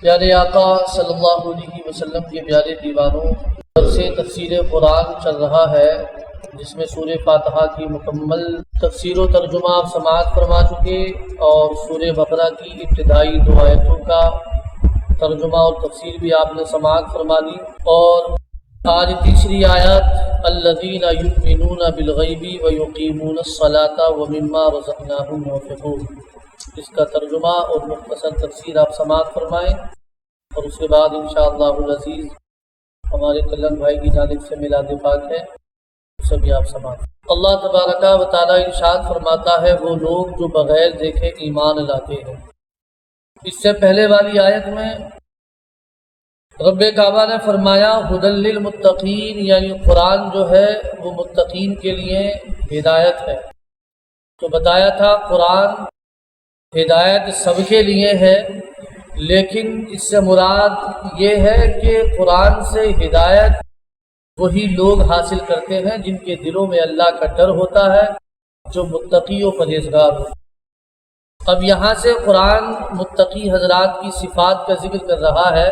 پیارے آقا صلی اللہ علیہ وسلم کے پیارے دیوانوں، درس تفسیر قرآن چل رہا ہے جس میں سورہ فاتحہ کی مکمل تفسیر و ترجمہ آپ سماعت فرما چکے اور سورہ بقرہ کی ابتدائی 2 آیتوں کا ترجمہ اور تفسیر بھی آپ نے سماعت فرما دی، اور آج تیسری آیت الذین یؤمنون بالغیب ویقیمون الصلاۃ ومما رزقناہم ينفقون، اس کا ترجمہ اور مختصر تفسیر آپ سماعت فرمائیں، اور اس کے بعد انشاءاللہ العزیز ہمارے کلن بھائی کی جانب سے میلاد پاک ہے، اسے بھی آپ سماعت۔ اللہ تبارک و تعالی ارشاد فرماتا ہے وہ لوگ جو بغیر دیکھے ایمان لاتے ہیں۔ اس سے پہلے والی آیت میں رب کعبہ نے فرمایا ھدی للمتقین، یعنی قرآن جو ہے وہ متقین کے لیے ہدایت ہے۔ تو بتایا تھا قرآن ہدایت سب کے لیے ہے، لیکن اس سے مراد یہ ہے کہ قرآن سے ہدایت وہی لوگ حاصل کرتے ہیں جن کے دلوں میں اللہ کا ڈر ہوتا ہے، جو متقی و پرہیزگار ہو۔ اب یہاں سے قرآن متقی حضرات کی صفات کا ذکر کر رہا ہے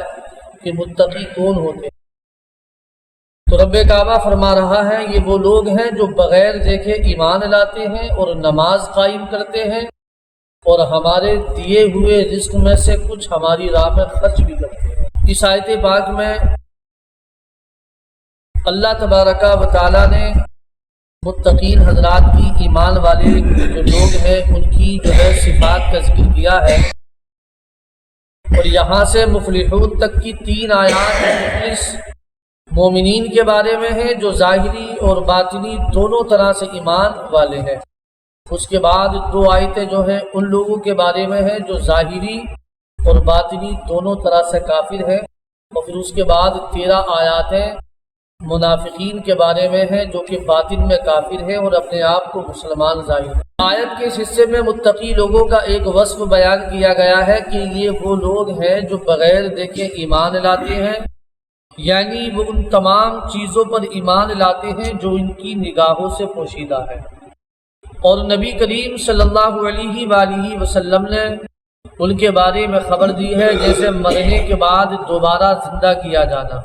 کہ متقی کون ہوتے ہیں۔ تو رب کعبہ فرما رہا ہے یہ وہ لوگ ہیں جو بغیر دیکھے ایمان لاتے ہیں اور نماز قائم کرتے ہیں، اور ہمارے دیے ہوئے رزق میں سے کچھ ہماری راہ میں خرچ بھی کرتے ہیں۔ اس آیت پاک میں اللہ تبارک و تعالی نے متقین حضرات کی، ایمان والے جو لوگ ہیں ان کی جو ہے صفات کا ذکر کیا ہے، اور یہاں سے مفلحون تک کی 3 آیات اس مومنین کے بارے میں ہیں جو ظاہری اور باطنی دونوں طرح سے ایمان والے ہیں۔ اس کے بعد 2 آیتیں جو ہیں ان لوگوں کے بارے میں ہیں جو ظاہری اور باطنی دونوں طرح سے کافر ہیں، اور پھر اس کے بعد 13 آیاتیں منافقین کے بارے میں ہیں جو کہ باطن میں کافر ہیں اور اپنے آپ کو مسلمان ظاہر ہیں۔ آیت کے اس حصے میں متقی لوگوں کا ایک وصف بیان کیا گیا ہے کہ یہ وہ لوگ ہیں جو بغیر دیکھے ایمان لاتے ہیں، یعنی وہ ان تمام چیزوں پر ایمان لاتے ہیں جو ان کی نگاہوں سے پوشیدہ ہے، اور نبی کریم صلی اللہ علیہ وآلہ وسلم نے ان کے بارے میں خبر دی ہے، جیسے مرنے کے بعد دوبارہ زندہ کیا جانا،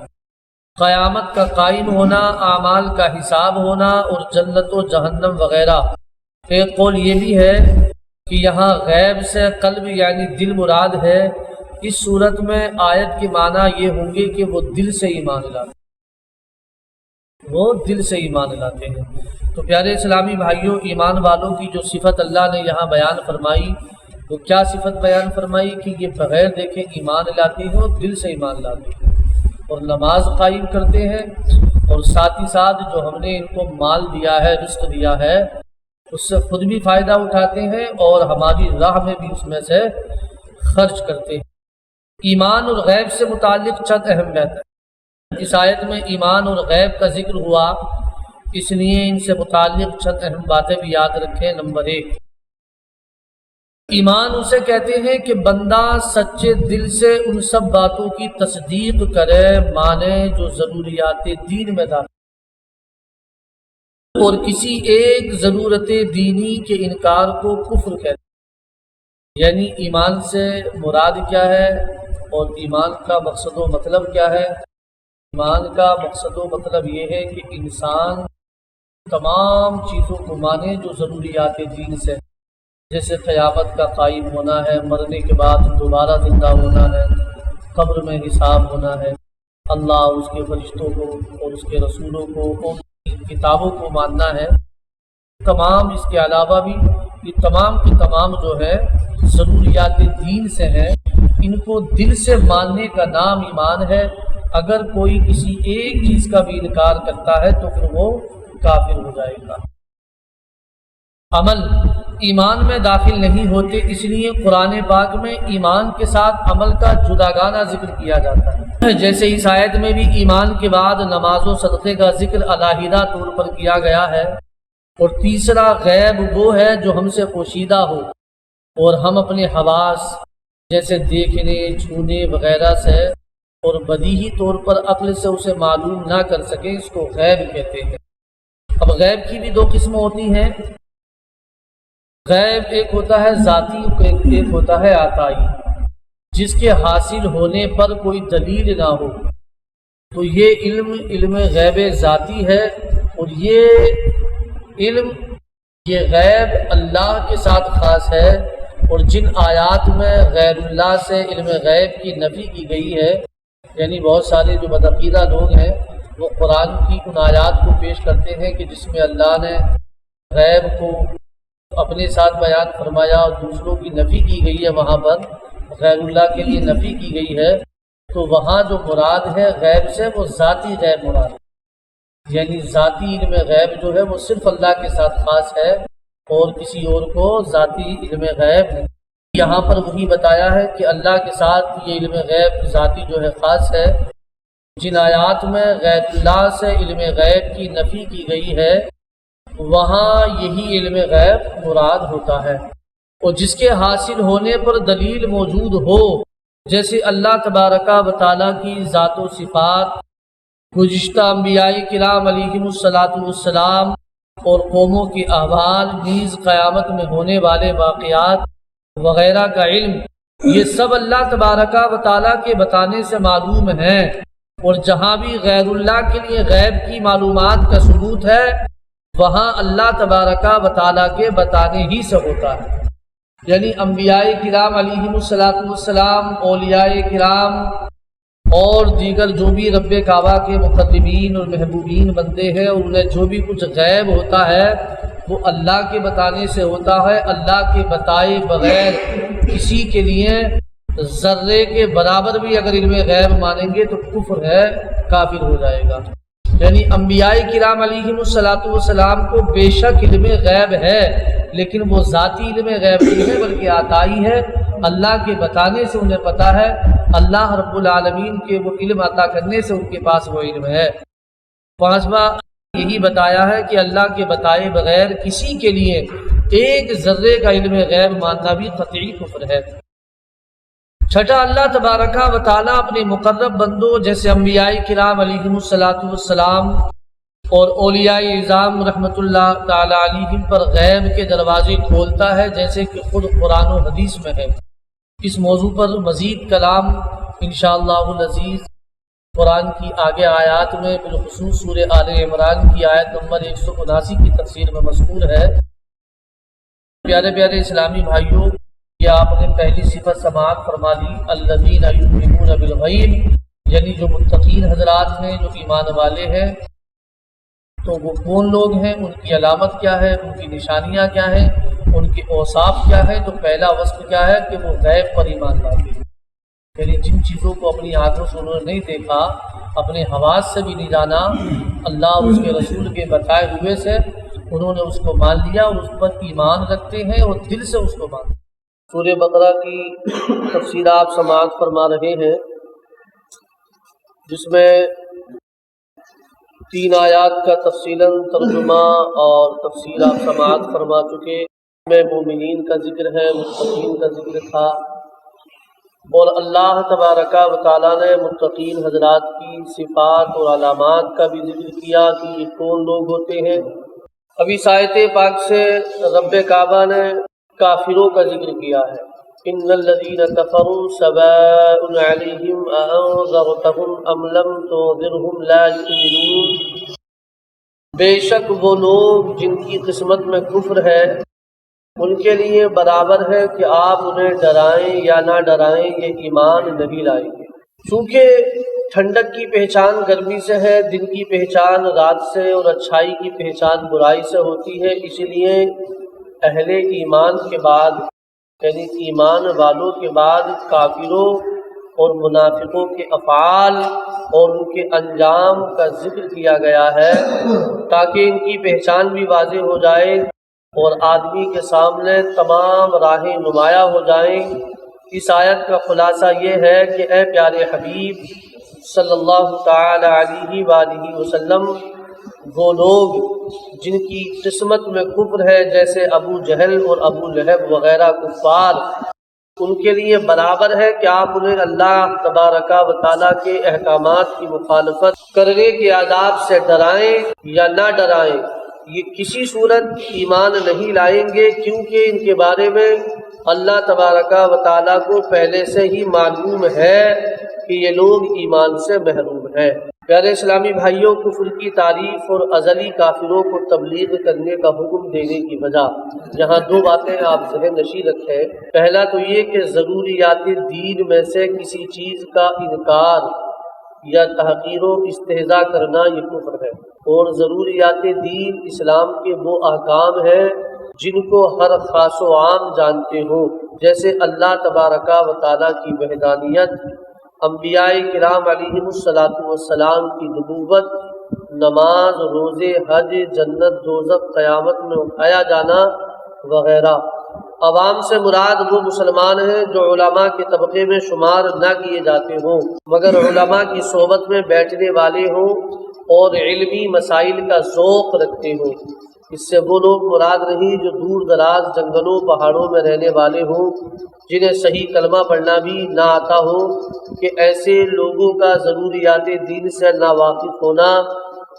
قیامت کا قائم ہونا، اعمال کا حساب ہونا، اور جنت و جہنم وغیرہ۔ ایک قول یہ بھی ہے کہ یہاں غیب سے قلب یعنی دل مراد ہے۔ اس صورت میں آیت کے معنی یہ ہوں گے کہ وہ دل سے ایمان لاتے، وہ دل سے ایمان لاتے ہیں۔ تو پیارے اسلامی بھائیوں، ایمان والوں کی جو صفت اللہ نے یہاں بیان فرمائی، وہ کیا صفت بیان فرمائی کہ یہ بغیر دیکھے ایمان لاتے ہیں اور دل سے ایمان لاتے ہیں، اور نماز قائم کرتے ہیں، اور ساتھ ہی ساتھ جو ہم نے ان کو مال دیا ہے، رزق دیا ہے، اس سے خود بھی فائدہ اٹھاتے ہیں اور ہماری راہ میں بھی اس میں سے خرچ کرتے ہیں۔ ایمان اور غیب سے متعلق چند اہم باتیں، اس آیت میں ایمان اور غیب کا ذکر ہوا، اس لیے ان سے متعلق چند اہم باتیں بھی یاد رکھیں۔ نمبر 1، ایمان اسے کہتے ہیں کہ بندہ سچے دل سے ان سب باتوں کی تصدیق کرے، مانے جو ضروریات دین میں داخل، اور کسی ایک ضرورت دینی کے انکار کو کفر کہتے ہیں۔ یعنی ایمان سے مراد کیا ہے اور ایمان کا مقصد و مطلب کیا ہے؟ ایمان کا مقصد و مطلب یہ ہے کہ انسان تمام چیزوں کو مانے جو ضروریات دین سے، جیسے قیامت کا قائم ہونا ہے، مرنے کے بعد دوبارہ زندہ ہونا ہے، قبر میں حساب ہونا ہے، اللہ اس کے فرشتوں کو اور اس کے رسولوں کو اور کتابوں کو ماننا ہے۔ تمام اس کے علاوہ بھی یہ تمام کی تمام جو ہے ضروریات دین سے ہیں، ان کو دل سے ماننے کا نام ایمان ہے۔ اگر کوئی کسی ایک چیز کا بھی انکار کرتا ہے تو پھر وہ کافر ہو جائے گا۔ عمل ایمان میں داخل نہیں ہوتے، اس لیے قرآن پاک میں ایمان کے ساتھ عمل کا جداگانہ ذکر کیا جاتا ہے، جیسے اس آیت میں بھی ایمان کے بعد نماز و صدقے کا ذکر علیحدہ طور پر کیا گیا ہے۔ اور تیسرا، غیب وہ ہے جو ہم سے پوشیدہ ہو اور ہم اپنے حواس جیسے دیکھنے، چھونے وغیرہ سے اور بدیہی طور پر عقل سے اسے معلوم نہ کر سکیں، اس کو غیب کہتے ہیں۔ اب غیب کی بھی 2 قسمیں ہوتی ہیں۔ غیب ایک ہوتا ہے ذاتی، ایک ہوتا ہے عطائی۔ جس کے حاصل ہونے پر کوئی دلیل نہ ہو، تو یہ علم غیب ذاتی ہے، اور یہ غیب اللہ کے ساتھ خاص ہے۔ اور جن آیات میں غیر اللہ سے علم غیب کی نفی کی گئی ہے، یعنی بہت سارے جو بدعقیدہ لوگ ہیں وہ قرآن کی ان آیات کو پیش کرتے ہیں کہ جس میں اللہ نے غیب کو اپنے ساتھ بیان فرمایا اور دوسروں کی نفی کی گئی ہے، وہاں پر غیر اللہ کے لیے نفی کی گئی ہے، تو وہاں جو مراد ہے غیب سے وہ ذاتی غیب مراد ہے، یعنی ذاتی علم غیب جو ہے وہ صرف اللہ کے ساتھ خاص ہے اور کسی اور کو ذاتی علم غیب نہیں۔ یہاں پر وہی بتایا ہے کہ اللہ کے ساتھ یہ علم غیب ذاتی جو ہے خاص ہے۔ جن آیات میں غیر اللہ سے علم غیب کی نفی کی گئی ہے وہاں یہی علم غیب مراد ہوتا ہے، اور جس کے حاصل ہونے پر دلیل موجود ہو، جیسے اللہ تبارک و تعالیٰ کی ذات و صفات، گزشتہ انبیاء کرام علیہم السلام اور قوموں کے احوال، نیز قیامت میں ہونے والے واقعات وغیرہ کا علم، یہ سب اللہ تبارک و تعالیٰ کے بتانے سے معلوم ہے۔ اور جہاں بھی غیر اللہ کے لیے غیب کی معلومات کا ثبوت ہے وہاں اللہ تبارک و تعالیٰ کے بتانے ہی سے ہوتا ہے، یعنی انبیاء کرام علیہم السلام، اولیاء کرام اور دیگر جو بھی رب کعبہ کے مقدمین اور محبوبین بندے ہیں، اور انہیں جو بھی کچھ غیب ہوتا ہے وہ اللہ کے بتانے سے ہوتا ہے۔ اللہ کے بتائے بغیر کسی کے لیے ذرے کے برابر بھی اگر علم غیب مانیں گے تو کفر ہے، کافر ہو جائے گا۔ یعنی انبیاء کرام علیہم السلام کو بے شک علم غیب ہے، لیکن وہ ذاتی علم غیب نہیں ہے بلکہ عطائی ہے، اللہ کے بتانے سے انہیں پتہ ہے، اللہ رب العالمین کے وہ علم عطا کرنے سے ان کے پاس وہ علم ہے۔ پانچواں یہی بتایا ہے کہ اللہ کے بتائے بغیر کسی کے لیے ایک ذرے کا علم غیب ماننا بھی قطعی کفر ہے۔ چھٹا، اللہ تبارک و تعالیٰ اپنے مقرب بندوں جیسے انبیاء کرام علیہم السلام اور اولیاء اعظام رحمۃ اللہ تعالیٰ علیہم پر غیب کے دروازے کھولتا ہے، جیسے کہ خود قرآن و حدیث میں ہے۔ اس موضوع پر مزید کلام انشاءاللہ العزیز قرآن کی آگے آیات میں، بالخصوص سورہ آل عمران کی آیت نمبر 179 کی تفسیر میں مذکور ہے۔ پیارے پیارے اسلامی بھائیوں، یہ آپ نے پہلی صفت سماعت فرما لی، الذین یؤمنون بالغیب، یعنی جو متقین حضرات ہیں، جو ایمان والے ہیں، تو وہ کون لوگ ہیں، ان کی علامت کیا ہے، ان کی نشانیاں کیا ہیں، ان کے اوصاف کیا ہے؟ تو پہلا وصف کیا ہے کہ وہ غیب پر ایمان لاتے ہیں، یعنی جن چیزوں کو اپنی آنکھوں سے انہوں نے نہیں دیکھا، اپنے حواس سے بھی نہیں جانا، اللہ اور اس کے رسول کے بتائے ہوئے سے انہوں نے اس کو مان لیا اور اس پر ایمان رکھتے ہیں اور دل سے اس کو مانتے ہیں۔ سورہ بقرہ کی تفسیر آپ سماعت فرما رہے ہیں، جس میں 3 آیات کا تفصیلاً ترجمہ اور تفسیر آپ سماعت فرما چکے۔ میں مومنین کا ذکر ہے، متقین کا ذکر تھا، اور اللہ تبارک و تعالیٰ نے متقین حضرات کی صفات اور علامات کا بھی ذکر کیا کہ یہ کون لوگ ہوتے ہیں۔ ابھی آیت پاک سے رب کعبہ نے کافروں کا ذکر کیا ہے، ان الذین کفروا سواء علیہم اانذرتہم ام لم تنذرہم لا یؤمنون، بے شک وہ لوگ جن کی قسمت میں کفر ہے ان کے لیے برابر ہے کہ آپ انہیں ڈرائیں یا نہ ڈرائیں، یہ ایمان نہیں لائیں گے۔ چونکہ ٹھنڈک کی پہچان گرمی سے ہے، دن کی پہچان رات سے، اور اچھائی کی پہچان برائی سے ہوتی ہے، اسی لیے اہل ایمان کے بعد، یعنی ایمان والوں کے بعد کافروں اور منافقوں کے افعال اور ان کے انجام کا ذکر کیا گیا ہے، تاکہ ان کی پہچان بھی واضح ہو جائے اور آدمی کے سامنے تمام راہیں نمایاں ہو جائیں۔ اس آیت کا خلاصہ یہ ہے کہ اے پیارے حبیب صلی اللہ تعالی علیہ وآلہ وسلم، وہ لوگ جن کی قسمت میں کفر ہے، جیسے ابو جہل اور ابو لہب وغیرہ کفار، ان کے لیے برابر ہے کہ آپ انہیں اللہ تبارک و تعالیٰ کے احکامات کی مخالفت کرنے کے عذاب سے ڈرائیں یا نہ ڈرائیں، یہ کسی صورت ایمان نہیں لائیں گے، کیونکہ ان کے بارے میں اللہ تبارک و تعالیٰ کو پہلے سے ہی معلوم ہے کہ یہ لوگ ایمان سے محروم ہیں۔ پیارے اسلامی بھائیوں، کفر کی تعریف اور ازلی کافروں کو تبلیغ کرنے کا حکم دینے کی وجہ یہاں دو باتیں آپ ذہن نشین رکھیں۔ پہلا تو یہ کہ ضروریات دین میں سے کسی چیز کا انکار یا تحقیر و استہزاء کرنا یہ کفر ہے، اور ضروریات دین اسلام کے وہ احکام ہیں جن کو ہر خاص و عام جانتے ہو، جیسے اللہ تبارک و تعالیٰ کی وحدانیت، انبیاء کرام علیہم السلام کی نبوت، نماز، روزے، حج، جنت، دوزخ، قیامت میں اٹھایا جانا وغیرہ۔ عوام سے مراد وہ مسلمان ہیں جو علماء کے طبقے میں شمار نہ کیے جاتے ہوں، مگر علماء کی صحبت میں بیٹھنے والے ہوں اور علمی مسائل کا ذوق رکھتے ہوں۔ اس سے وہ لوگ مراد نہیں جو دور دراز جنگلوں پہاڑوں میں رہنے والے ہوں، جنہیں صحیح کلمہ پڑھنا بھی نہ آتا ہو، کہ ایسے لوگوں کا ضروریات دین سے نا واقف ہونا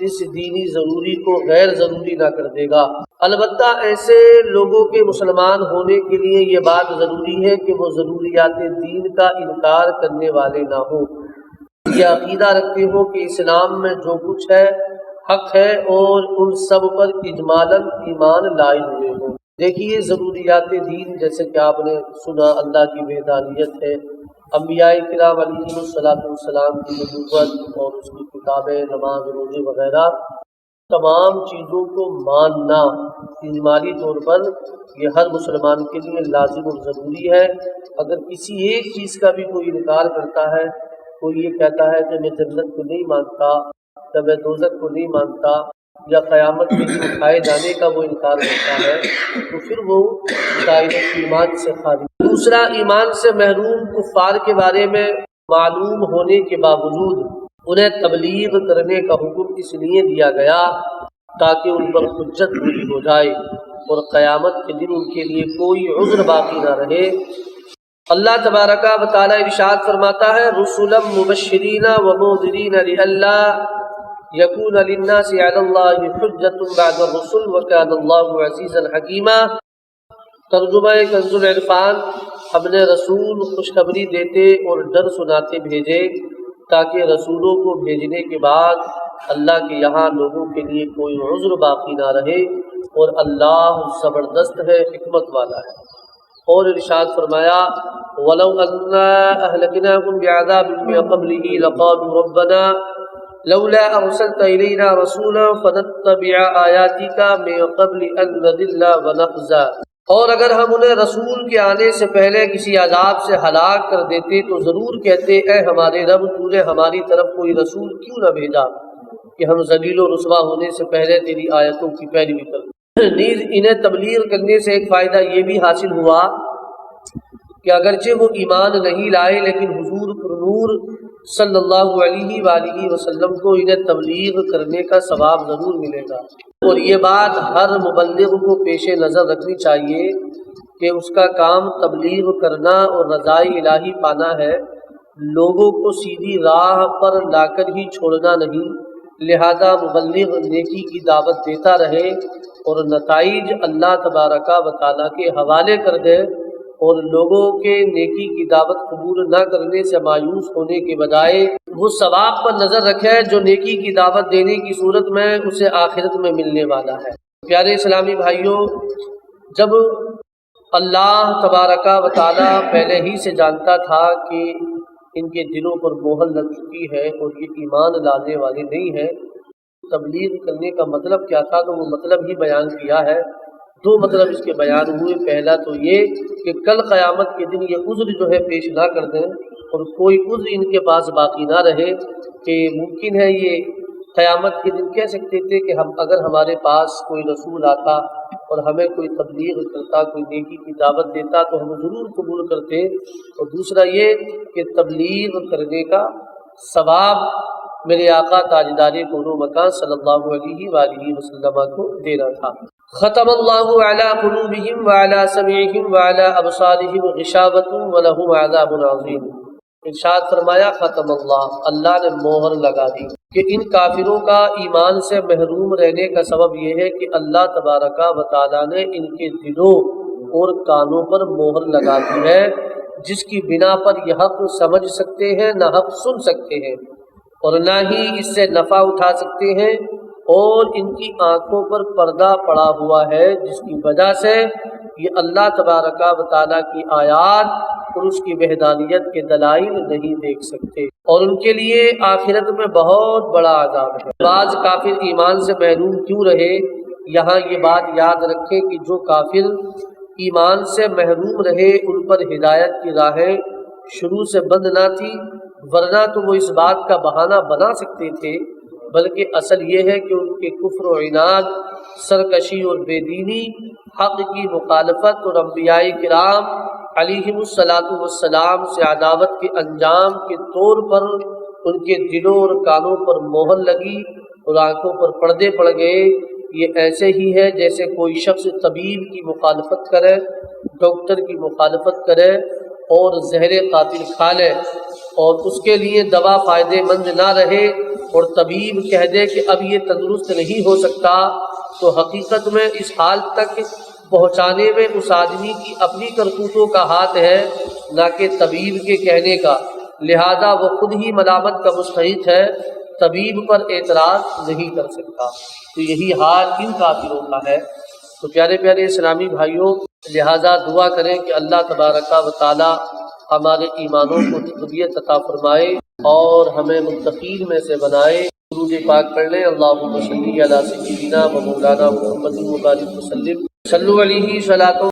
اس دینی ضروری کو غیر ضروری نہ کر دے گا۔ البتہ ایسے لوگوں کے مسلمان ہونے کے لیے یہ بات ضروری ہے کہ وہ ضروریات دین کا انکار کرنے والے نہ ہوں، یہ عقیدہ رکھتے ہو کہ اسلام میں جو کچھ ہے حق ہے، اور ان سب پر اجمالاً ایمان لائے ہوئے ہوں۔ دیکھیے ضروریات دین جیسے کہ آپ نے سنا، اللہ کی وحدانیت ہے، انبیاء کرام علیہ السلام کی نبوت اور اس کی کتابیں، نماز، روزے وغیرہ، تمام چیزوں کو ماننا اجمالی طور پر یہ ہر مسلمان کے لیے لازم اور ضروری ہے۔ اگر کسی ایک چیز کا بھی کوئی انکار کرتا ہے، کوئی یہ کہتا ہے کہ میں جنت کو نہیں مانتا، یا میں دوزخ کو نہیں مانتا، یا قیامت کے لیے اٹھائے جانے کا وہ انکار کرتا ہے، تو پھر وہ دائرہ ایمان سے خارج۔ دوسرا، ایمان سے محروم کفار کے بارے میں معلوم ہونے کے باوجود انہیں تبلیغ کرنے کا حکم اس لیے دیا گیا تاکہ ان پر حجت پوری ہو جائے اور قیامت کے دن ان کے لیے کوئی عذر باقی نہ رہے۔ اللہ تبارک و تعالی ارشاد فرماتا ہے، رسلا مبشرین ومنذرین لئلا یکون للناس علی اللہ حجۃ بعد الرسل وکان اللہ عزیزا حکیما۔ ترجمہ کنز العرفان، ہم نے رسول خوشخبری دیتے اور ڈر سناتے بھیجے تاکہ رسولوں کو بھیجنے کے بعد اللہ کے یہاں لوگوں کے لیے کوئی عذر باقی نہ رہے، اور اللہ زبردست ہے، حکمت والا ہے۔ اور ارشاد فرمایا، وَلَوْ أَنَّا أَهْلَكْنَاهُمْ بِعَذَابٍ مِّن قَبْلِهِ لَقَالُوا رَبَّنَا لَوْلَا أَرْسَلْتَ إِلَيْنَا رَسُولًا فَنَتَّبِعَ آيَاتِكَ مِن قَبْلِ أَن نَّذِلَّ وَنَخْزَىٰ۔ اور اگر ہم انہیں رسول کے آنے سے پہلے کسی عذاب سے ہلاک کر دیتے تو ضرور کہتے، اے ہمارے رب، تو نے ہماری طرف کوئی رسول کیوں نہ بھیجا کہ ہم ذلیل و رسوا ہونے سے پہلے تیری آیتوں کی پیروی کریں۔ نیز انہیں تبلیغ کرنے سے ایک فائدہ یہ بھی حاصل ہوا کہ اگرچہ وہ ایمان نہیں لائے، لیکن حضور پرنور صلی اللہ علیہ وآلہ وسلم کو انہیں تبلیغ کرنے کا ثواب ضرور ملے گا۔ اور یہ بات ہر مبلغ کو پیش نظر رکھنی چاہیے کہ اس کا کام تبلیغ کرنا اور رضائے الہی پانا ہے، لوگوں کو سیدھی راہ پر لا کر ہی چھوڑنا نہیں۔ لہذا مبلغ نیکی کی دعوت دیتا رہے اور نتائج اللہ تبارک و تعالیٰ کے حوالے کر دے، اور لوگوں کے نیکی کی دعوت قبول نہ کرنے سے مایوس ہونے کے بجائے وہ ثواب پر نظر رکھے جو نیکی کی دعوت دینے کی صورت میں اسے آخرت میں ملنے والا ہے۔ پیارے اسلامی بھائیوں، جب اللہ تبارک و تعالیٰ پہلے ہی سے جانتا تھا کہ ان کے دلوں پر مہر لگ چکی ہے اور یہ ایمان لانے والے نہیں ہیں، تبلیغ کرنے کا مطلب کیا تھا تو وہ مطلب ہی بیان کیا ہے۔ دو مطلب اس کے بیان ہوئے۔ پہلا تو یہ کہ کل قیامت کے دن یہ عذر جو ہے پیش نہ کر دیں، اور کوئی عذر ان کے پاس باقی نہ رہے، کہ ممکن ہے یہ قیامت کے دن کہہ سکتے تھے کہ اگر ہمارے پاس کوئی رسول آتا اور ہمیں کوئی تبلیغ کرتا، کوئی نیکی کی دعوت دیتا تو ہم ضرور قبول کرتے۔ اور دوسرا یہ کہ تبلیغ کرنے کا ثواب میرے آقا تاجدار کون و مکان صلی اللہ علیہ وآلہ وسلم کو دینا تھا۔ ختم اللہ علی قلوبہم وعلی سمعہم وعلی ابصارہم غشاوۃ ولہم عذاب عظیم۔ ارشاد فرمایا ختم اللہ، اللہ نے مہر لگا دی کہ ان کافروں کا ایمان سے محروم رہنے کا سبب یہ ہے کہ اللہ تبارک و تعالیٰ نے ان کے دلوں اور کانوں پر مہر لگا دی ہے، جس کی بنا پر یہ حق سمجھ سکتے ہیں نہ حق سن سکتے ہیں اور نہ ہی اس سے نفع اٹھا سکتے ہیں، اور ان کی آنکھوں پر پردہ پڑا ہوا ہے جس کی وجہ سے یہ اللہ تبارک و تعالیٰ کی آیات اور اس کی وحدانیت کے دلائل نہیں دیکھ سکتے، اور ان کے لیے آخرت میں بہت بڑا عذاب ہے۔ بعض کافر ایمان سے محروم کیوں رہے، یہاں یہ بات یاد رکھیں کہ جو کافر ایمان سے محروم رہے ان پر ہدایت کی راہیں شروع سے بند نہ تھی، ورنہ تو وہ اس بات کا بہانہ بنا سکتے تھے، بلکہ اصل یہ ہے کہ ان کے کفر و عناد، سرکشی اور بے دینی، حق کی مخالفت اور انبیاء کرام علیہم السلام سے عداوت کے انجام کے طور پر ان کے دلوں اور کانوں پر مہر لگی اور آنکھوں پر پردے پڑ گئے۔ یہ ایسے ہی ہے جیسے کوئی شخص طبیب کی مخالفت کرے، ڈاکٹر کی مخالفت کرے اور زہر قاتل کھا لے اور اس کے لیے دوا فائدے مند نہ رہے اور طبیب کہہ دے کہ اب یہ تندرست نہیں ہو سکتا، تو حقیقت میں اس حال تک پہنچانے میں اس آدمی کی اپنی کرتوتوں کا ہاتھ ہے، نہ کہ طبیب کے کہنے کا، لہذا وہ خود ہی ملامت کا مستحق ہے، طبیب پر اعتراض نہیں کر سکتا۔ تو یہی حال ان کافروں کا ہے۔ تو پیارے پیارے اسلامی بھائیوں، لہذا دعا کریں کہ اللہ تبارک و تعالی ہمارے ایمانوں کو تقویت عطا فرمائے اور ہمیں متقین میں سے بنائے۔ درود پاک پڑھ لیں، اللہم صلی علی سیدنا و مولانا محمد و بارک وسلم، صلو علیہ صلاۃ